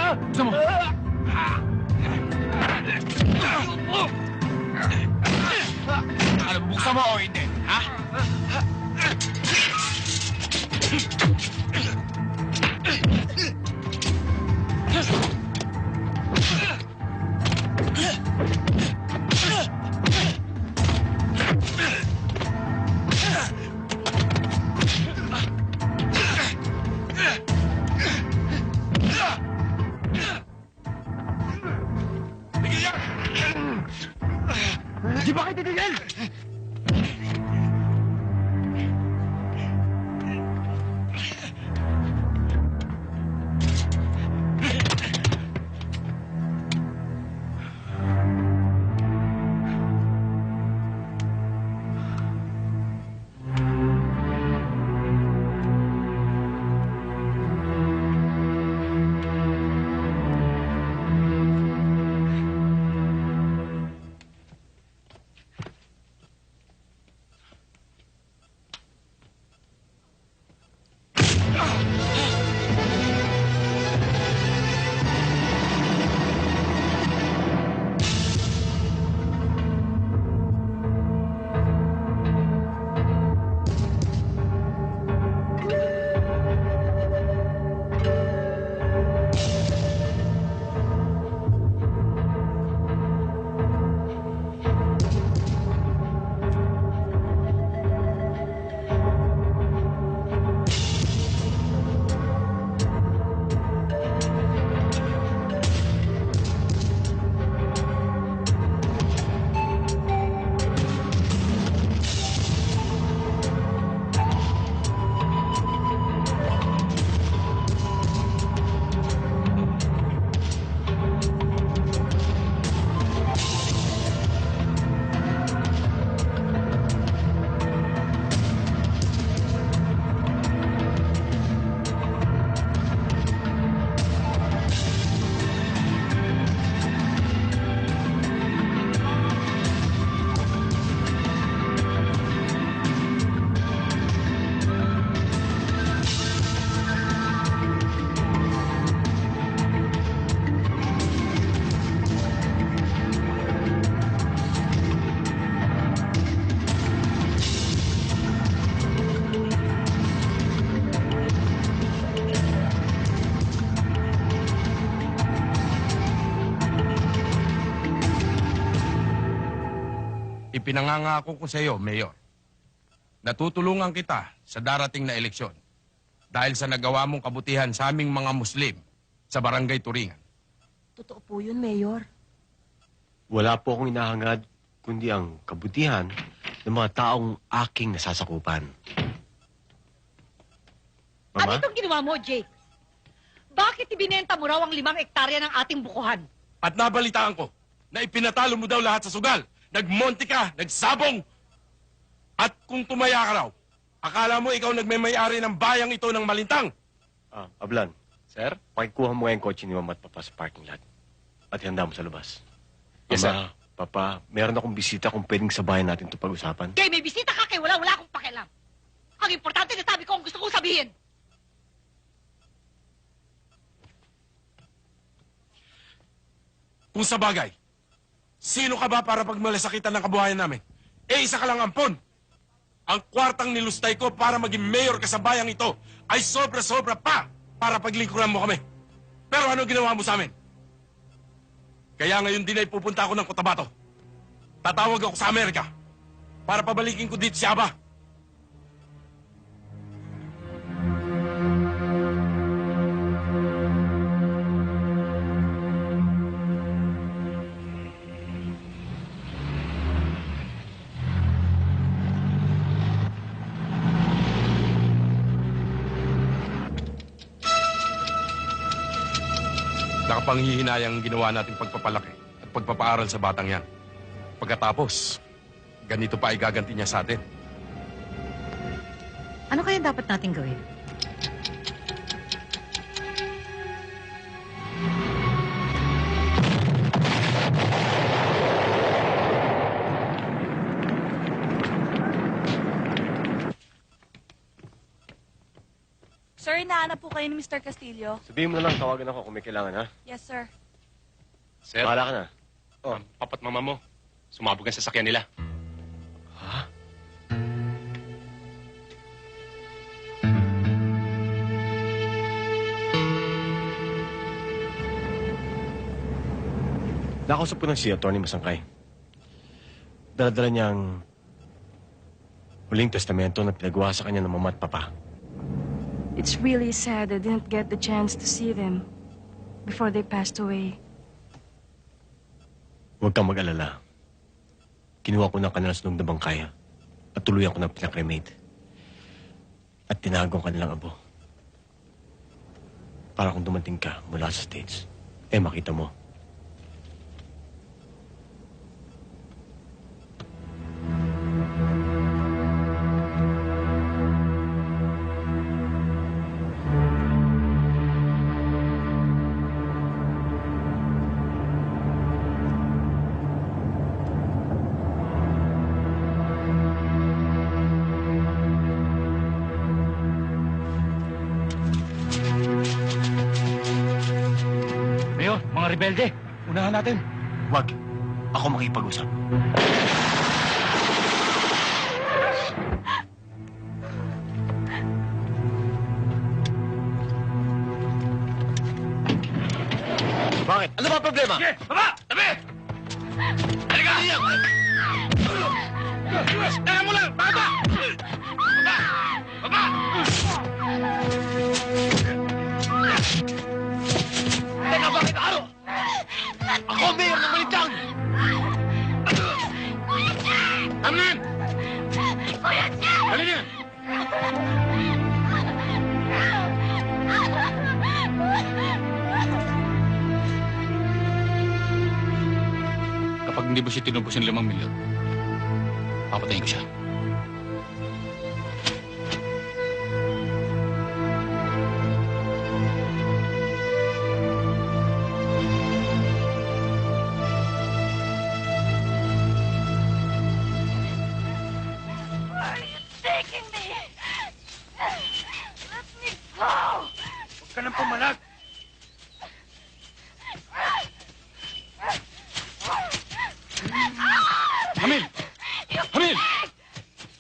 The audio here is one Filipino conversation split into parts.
Gusto mo? Ano, buksan mo o hindi? Ha? Di ba kayo titigil? Ipinangangako ko sa iyo, Mayor, natutulungan kita sa darating na eleksyon dahil sa nagawa mong kabutihan sa aming mga Muslim sa Barangay Turingan. Totoo po yun, Mayor. Wala po akong inahangad kundi ang kabutihan ng mga taong aking nasasakupan. Ano Mama? itong ginawa mo, Jake? Bakit ibinenta mo raw ang 5 hektarya ng ating bukuhan? At nabalitaan ko na ipinatalo mo daw lahat sa sugal. Nagmonte ka, nagsabong. At kung tumaya ka raw, akala mo ikaw nagmay-ari ng bayang ito ng Malintang. Ablan, sir, pakikuha mo ngayong kotse ni Mama at Papa sa parking lot. At handa mo sa labas. Yes, Mama, Papa, meron akong bisita kung pwedeng sabayan natin ito pag-usapan. Kaya may bisita ka kay wala akong pakialam. Ang importante na sabi ko ang gusto kong sabihin. Kung sa bagay, sino ka ba para pagmalasakitan ng kabuhayan namin? Isa ka lang ampon. Ang kwartang nilustay ko para maging mayor ka sa bayang ito ay sobra-sobra pa para paglingkuran mo kami. Pero ano ginawa mo sa amin? Kaya ngayon din ay pupunta ako ng Cotabato. Tatawag ako sa Amerika para pabalikin ko dito si Aba. Nakapanghihinayang ginawa nating pagpapalaki at pagpapaaral sa batang yan. Pagkatapos, ganito pa ay gaganti niya sa atin. Ano kaya dapat natin gawin? Sir, hinahanap po kayo ni Mr. Castillo. Sabihin mo na lang, tawagan ako kung may kailangan, ha? Yes, sir. Sir, Bahala ka na. ang papat mama mo. Sumabog ang sasakyan nila. Ha? Nakausap ko na si Atty. Masangkay. Dala-dala niyang huling testamento na pinagawa sa kanya ng mama at papa. It's really sad I didn't get the chance to see them before they passed away. Huwag kang mag-alala. Kinuha ko ng kanilang sunog na bangkay at tuluyan ko ng pinakremate. At tinago ang kanilang abo. Para kung dumating ka mula sa States, makita mo. Mayor, mga rebelde. Unahan natin. Huwag. Ako makipag-usap. Bakit? Ano ba ang problema? Sige, baba! Tabi! Halika! Kaya mo lang! Baba! Baba! Baba! Teka, bakit ako? Ako ang mayor ng Malintang! Tama na yan! Dali na yan! Kapag hindi mo siya tinubos ng 5 milyon, papatayin ko siya. Taking me! Let me go! Huwag ka nang pumalag! Hamil! Hamil!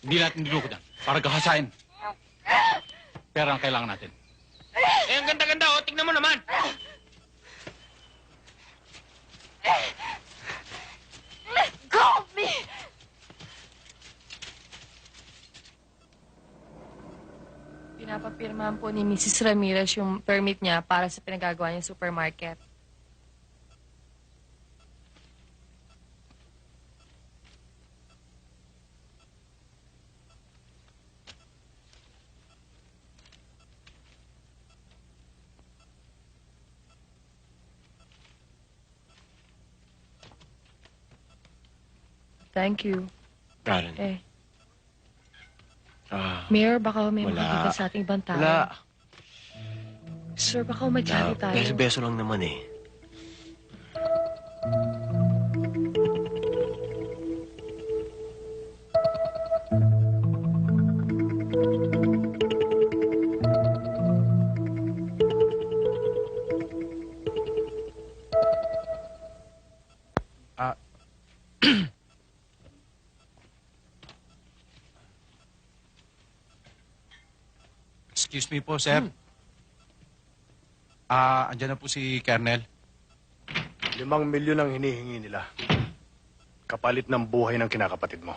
Hindi natin dinukot yan para gahasain. Pera ang kailangan natin. Ang ganda-ganda, oh. Tingnan mo naman. Let go of me! Pinapapirmahan po ni Mrs. Ramirez yung permit niya para sa pinagagawa niyang supermarket. Thank you. Karen. Mayor, baka may Wala. makakita sa ating ibang tao. Wala. Sir, baka umachari tayo. Beso-beso lang naman eh. Excuse me po, sir. Andyan na po si Colonel. 5 milyon ang hinihingi nila. Kapalit ng buhay ng kinakapatid mo.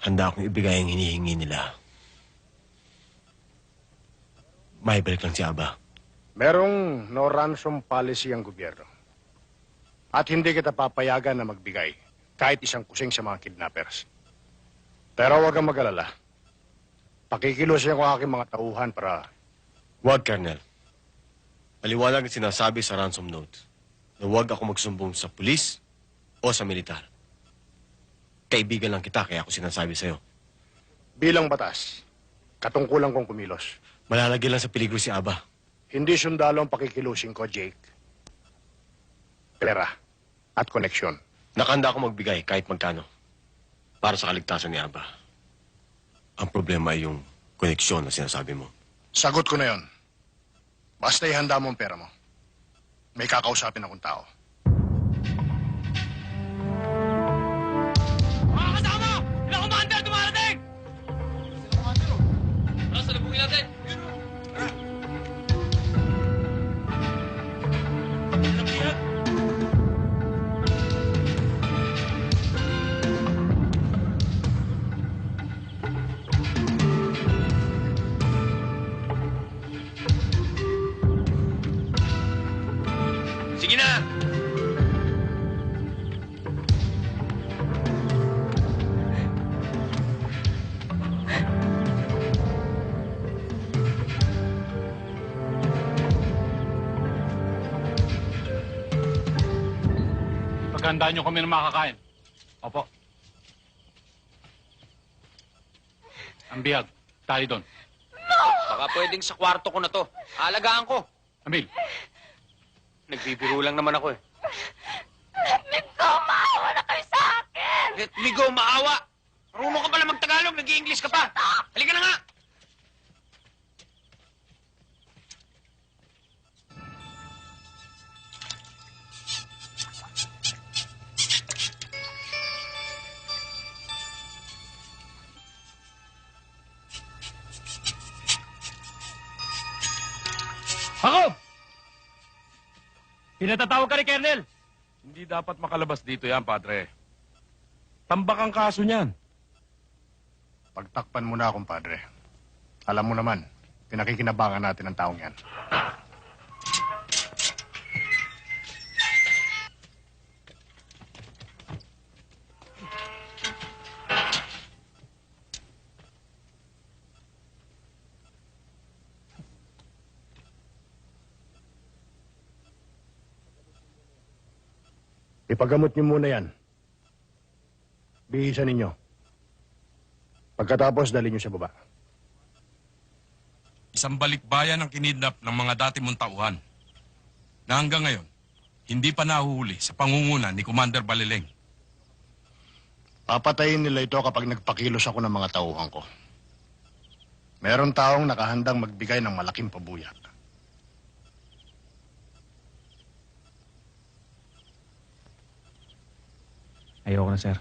Handa akong ibigay ang hinihingi nila. May balik lang si Aba. Merong no ransom policy ang gobyerno. At hindi kita papayagan na magbigay kahit isang kusing sa mga kidnappers. Pero huwag kang mag-alala. Pakikilusin ko ang aking mga tauhan para... Huwag, Colonel. Maliwanag ang sinasabi sa ransom note na huwag ako magsumbong sa pulis o sa militar. Kaibigan lang kita, kaya ako sinasabi sa'yo. Bilang batas, katungkulan kong kumilos. Malalagyan lang sa peligro si Aba. Hindi sundalo ang pakikilusin ko, Jake. Pera at koneksyon. Nakanda ako magbigay kahit magkano para sa kaligtasan ni Aba. Ang problema ay yung koneksyon na sinasabi mo. Sagot ko na yon. Basta ihanda mo ang pera mo. May kakausapin akong tao. Mga kasama! Ilang commander dumarating! Sila commander oh. Tara, salubungin natin. Sige na! Paghandaan niyo kami ng makakain. Opo. Ang bihag, tayo doon. Baka pwedeng sa kwarto ko na to. Aalagaan ko. Amil, Nagbibiro lang naman ako eh. Let me go! Maawa na kayo sa akin! Let me go, maawa! Marunong ka pala mag-Tagalog, nag-i-English ka pa. Halika na nga! Jacob! Pinatatawag ka ni Colonel. Hindi dapat makalabas dito yan, Padre. Tambak ang kaso niyan. Pagtakpan mo na, kumpadre. Alam mo naman, pinakikinabangan natin ang taong yan. Ipagamot niyo muna yan. Bihisan ninyo. Pagkatapos, dali niyo sa baba. Isang balikbayan ang kinidnap ng mga dati mong tauhan na hanggang ngayon, hindi pa nahuhuli sa pangunguna ni Commander Balileng. Papatayin nila ito kapag nagpakilos ako ng mga tauhan ko. Meron taong nakahandang magbigay ng malaking pabuya. Ayoko na, sir.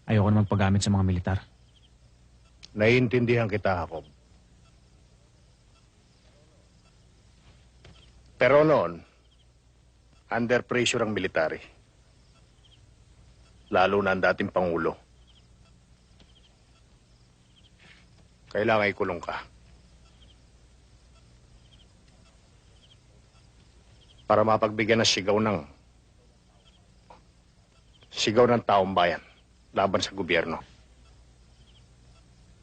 Ayoko na magpagamit sa mga militar. Naiintindihan kita, Jacob. Pero noon, under pressure ang military. Lalo na ang dating Pangulo. Kailangan ikulong ka. Para mapagbigyan ng sigaw ng taong bayan laban sa gobyerno.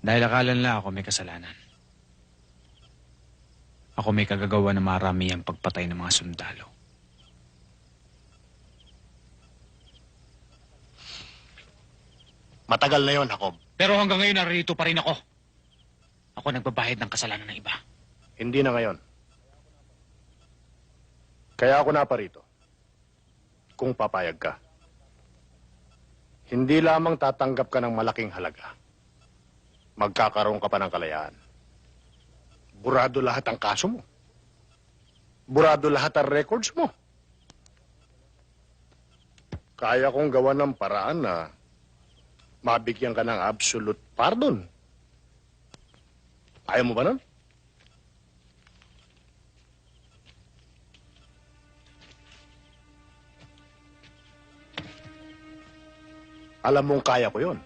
Dahil akala nila ako may kasalanan. Ako may kagagawa na marami ang pagpatay ng mga sundalo. Matagal na yon, Jacob. Pero hanggang ngayon narito pa rin ako. Ako nagbabayad ng kasalanan ng iba. Hindi na ngayon. Kaya ako naparito. Kung papayag ka. Hindi lamang tatanggap ka ng malaking halaga. Magkakaroon ka pa ng kalayaan. Burado lahat ang kaso mo. Burado lahat ang records mo. Kaya kong gawa ng paraan na mabigyan ka ng absolute pardon. Ayaw mo ba nun? Alam mong kaya ko yun.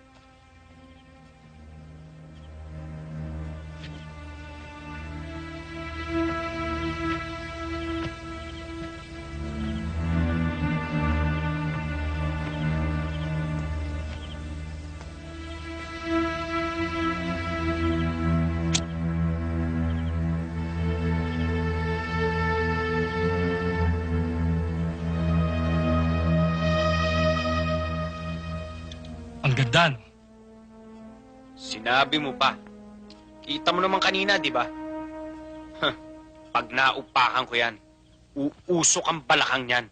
Ang ganda, no? Sinabi mo pa. Kita mo naman kanina, di ba? Pag naupakan ko yan, uusok ang balakang yan.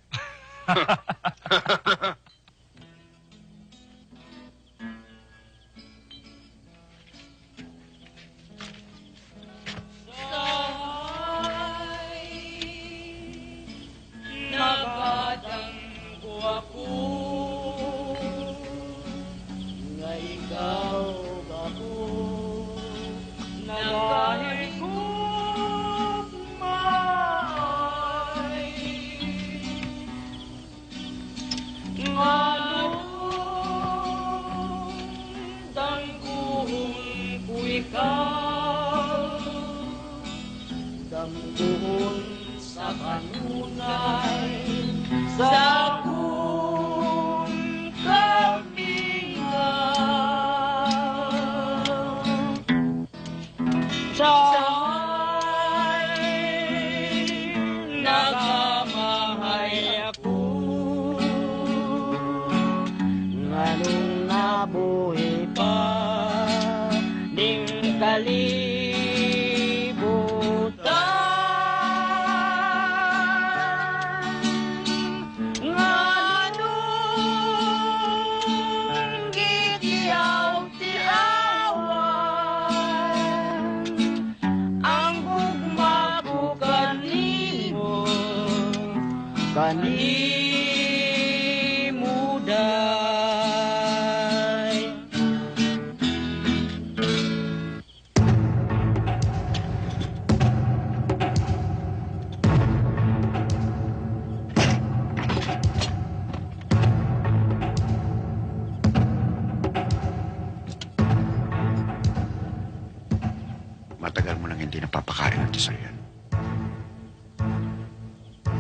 Matagal mo nang hindi napapakain ng dasal yan.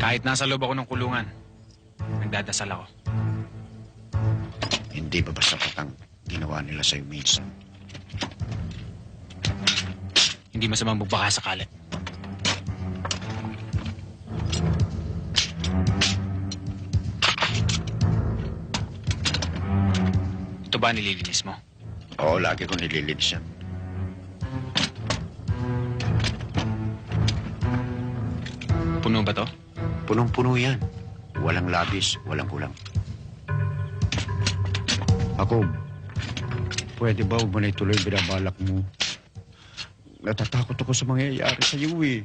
Kahit nasa loob ako ng kulungan, nagdadasal ako. Hindi ba basta patang ginawa nila sa'yo minsan? Hindi masamang magbaka sakali. Ito ba nililinis mo? Oo, lagi ko nililinis yan. Puno ba to? Punong-puno yan. Walang labis, walang kulang. Ako, pwede ba huwag mo na ituloy yung binabalak mo? Natatakot ako sa mangyayari sa iyo eh.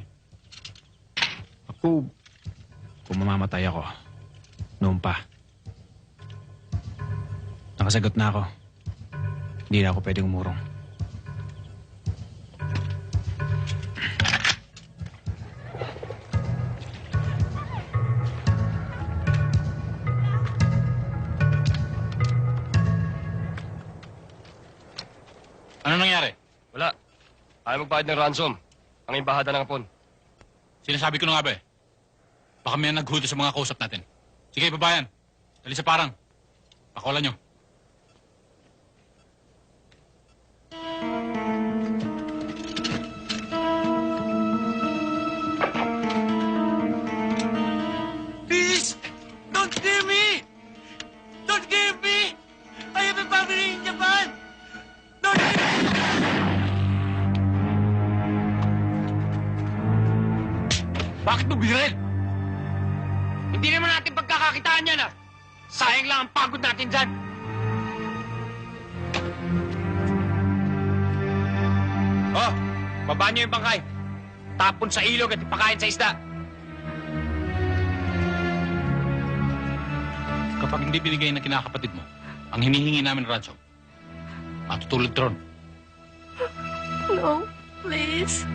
Ako, Kung mamamatay ako, noon pa. Nakasagot na ako. Hindi na ako pwedeng umurong. Ano nangyari? Wala. Ayaw magbayad ng ransom. Ang imbahada ng Apon. Sinasabi ko na nga ba eh. Baka may naghudo sa mga kausap natin. Sige, babayan. Dali sa parang. Pakawalan nyo. Please! Don't kill me! Don't kill me! I have a family in Japan! Don't kill me! Bakit mo binaril? Hindi naman natin pagkakakitaan yan, ah! Sayang lang ang pagod natin dyan! Oh, baba niyo yung bangkay. Tapon sa ilog at ipakain sa isda. Kapag hindi binigay ng kinakapatid mo, ang hinihingi namin ransom, matutulog tron. No, please.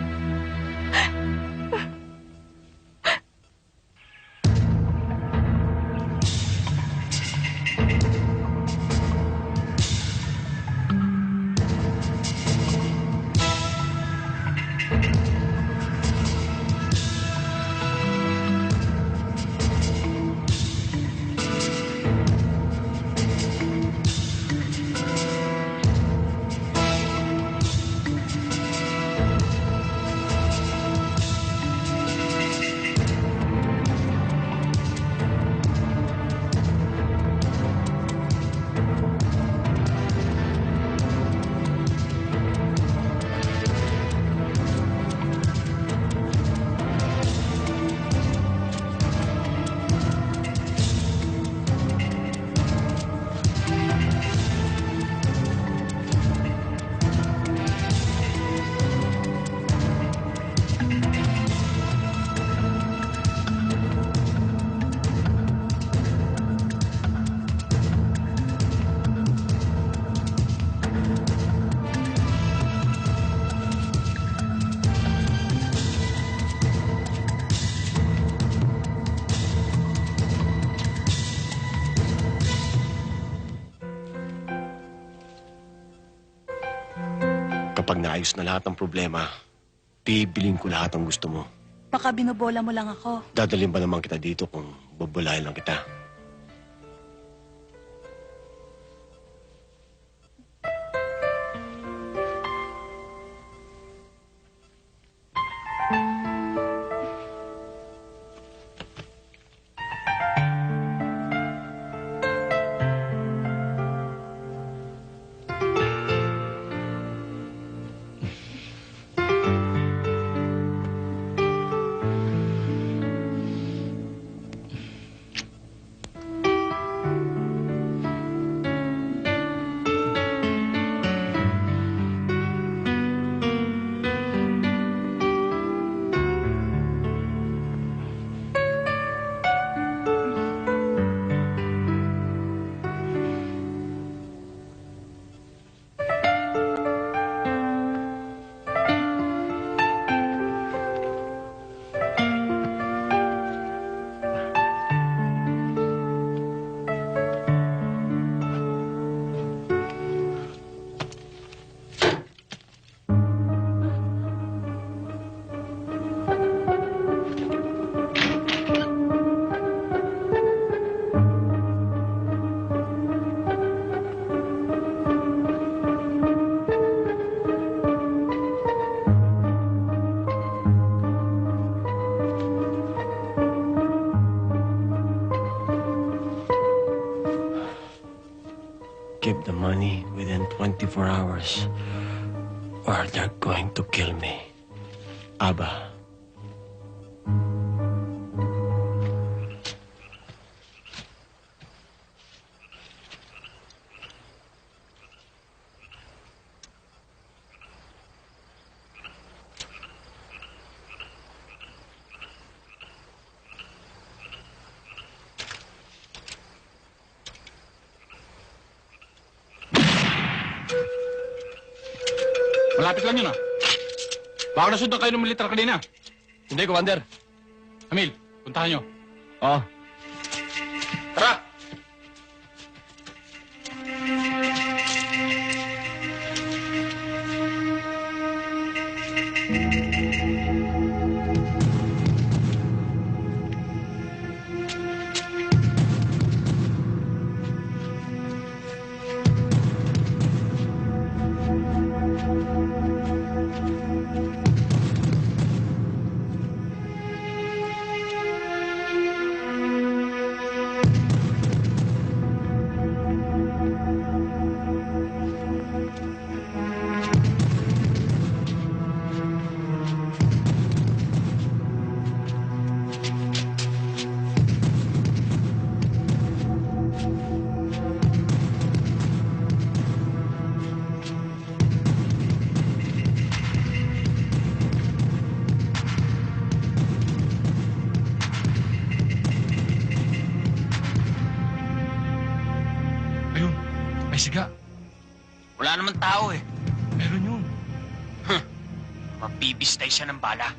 Kapag naayos na lahat ng problema, bibiling ko lahat ng gusto mo. Baka binobola mo lang ako. Dadalhin ba naman kita dito kung bubulahin lang kita? Give the money within 24 hours or they're going to kill me. Aba. Malapit lang yun, ah. Baka nasundan kayo ng militar kanina. Hindi, Commander. Emil, puntahan nyo. Oo. Tara! Ayun, may siga. Wala naman tao eh. Meron yun. Mapipistay siya ng bala.